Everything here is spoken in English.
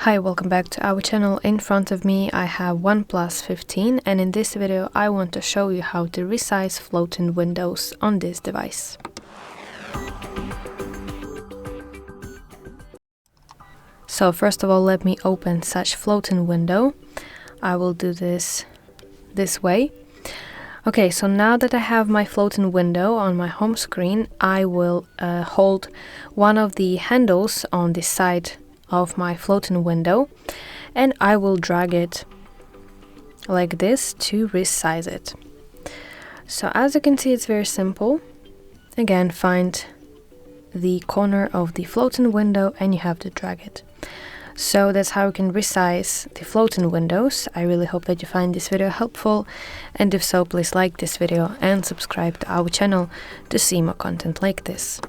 Hi, welcome back to our channel. In front of me I have OnePlus 15 and in this video I want to show you how to resize floating windows on this device. So first of all, let me open such floating window. I will do this way. Okay, so now that I have my floating window on my home screen, I will hold one of the handles on the side of my floating window and I will drag it like this to resize it. So as you can see, it's very simple. Again, find the corner of the floating window and you have to drag it. So that's how you can resize the floating windows. I really hope that you find this video helpful, and if so, please like this video and subscribe to our channel to see more content like this.